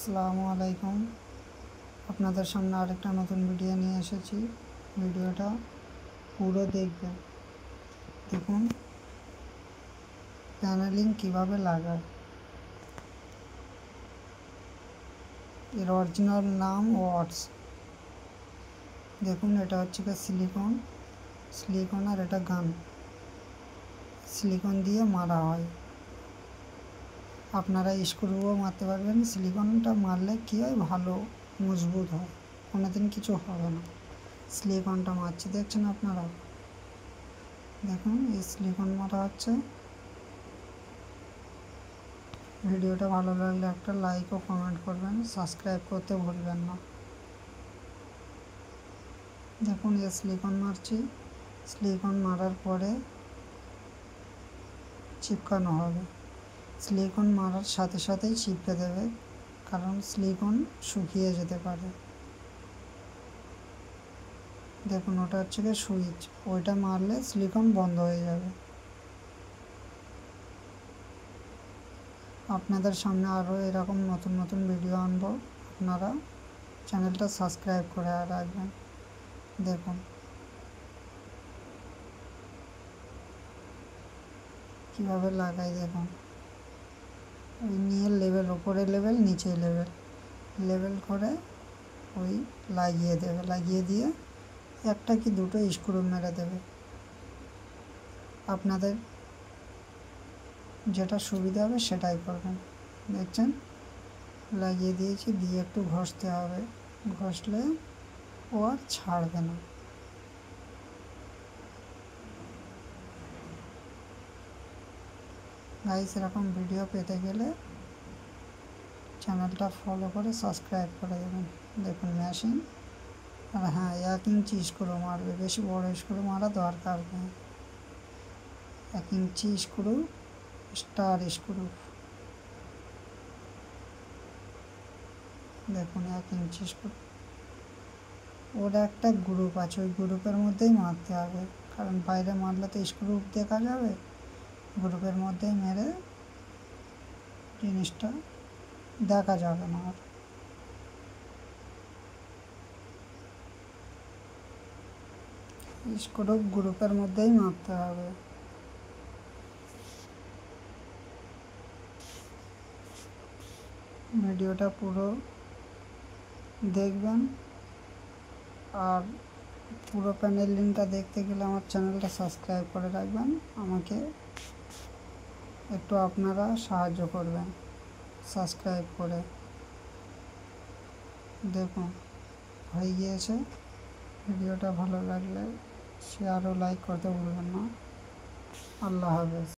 আসসালামু আলাইকুম। আপনাদের সামনে আরেকটা নতুন ভিডিও নিয়ে এসেছি। ভিডিওটা পুরো দেখবেন। দেখুন প্যানেলিং কিভাবে লাগায়। এর অরিজিনাল নাম ওয়াটস। দেখুন এটা হচ্ছে সিলিকন আর এটা গান। সিলিকন দিয়ে মারা হয়। আপনারা স্ক্রুও মারতে পারবেন। সিলিকনটা মারলে কী হয়, ভালো মজবুত হয়, কোনোদিন কিছু হবে না। সিলিকনটা মারছি দেখছেন আপনারা। দেখুন এই সিলিকন মারা হচ্ছে। ভিডিওটা ভালো লাগলে একটা লাইক ও কমেন্ট করবেন, সাবস্ক্রাইব করতে ভুলবেন না। দেখুন এই সিলিকন মারছি। সিলিকন মারার পরে চিপকানো হবে। সিলিকন মারার সাথে সাথেই চিপকে দেবে, কারণ সিলিকন শুকিয়ে যেতে পারে। দেখুন ওটা হচ্ছে গিয়ে সুইচ, ওইটা মারলে সিলিকন বন্ধ হয়ে যাবে। আপনাদের সামনে আরও এরকম নতুন নতুন ভিডিও আনবো, আপনারা চ্যানেলটা সাবস্ক্রাইব করে রাখবেন। দেখুন কীভাবে লাগাই। দেখুন ওই নিয়ে লেভেল, ওপরে লেভেল নিচে লেভেল করে ওই লাগিয়ে দিয়ে একটা কি দুটো স্ক্রু মেরে দেবে। আপনাদের যেটা সুবিধা হবে সেটাই করবেন। দেখছেন লাগিয়ে দিয়েছি, দিয়ে একটু ঘষতে হবে। ঘষলে ও আর ছাড়বে না। গাইস এরকম ভিডিও পেতে গেলে চ্যানেলটা ফলো করে সাবস্ক্রাইব করে দেবেন। দেখুন মেশিন, আর হ্যাঁ 1 ইঞ্চি স্ক্রু মারবে, বেশি বড় স্ক্রু মারা দরকার নেই। 1 ইঞ্চি স্ক্রু, স্টার স্ক্রু। দেখুন 1 ইঞ্চি স্ক্রু। ওর একটা গ্রুপ আছে, ওই গ্রুপের মধ্যেই মারতে হবে, কারণ বাইরে মারলে তো স্ক্রু দেখা যাবে। গ্রুপের মধ্যেই মেরে জিনিসটা দেখা যাবে না আর। স্ক্রু গ্রুপের মধ্যেই মারতে হবে। ভিডিওটা পুরো দেখবেন, আর পুরো প্যানেলিংটা দেখতে গেলে আমার চ্যানেলটা সাবস্ক্রাইব করে রাখবেন। আমাকে একটু আপনারা সাহায্য করবেন সাবস্ক্রাইব করে। দেখুন হয়ে গিয়েছে। ভিডিওটা ভালো লাগলে শেয়ার ও লাইক করতে ভুলবেন না। আল্লাহ হাফেজ।